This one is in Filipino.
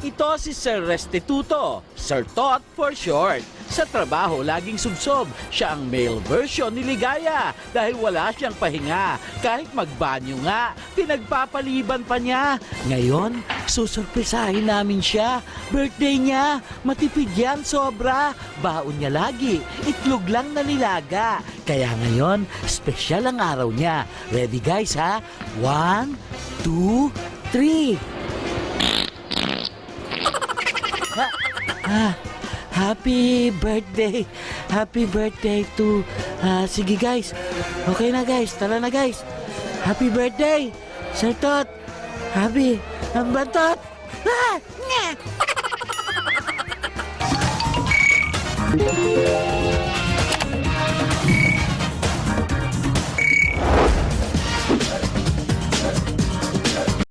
Ito si Sir Restituto, Sir Tot for short. Sa trabaho, laging subsob. Siya ang male version ni Ligaya dahil wala siyang pahinga. Kahit magbanyo nga, pinagpapaliban pa niya. Ngayon, susurpresahin namin siya. Birthday niya, matipid yan sobra. Baon niya lagi, itlog lang na nilaga. Kaya ngayon, espesyal ang araw niya. Ready guys ha? 1, 2, 3. Happy birthday. Happy birthday to... sige guys. Okay na guys. Tara na guys. Happy birthday. Sir Tot. Happy. Ang bantot. Ah!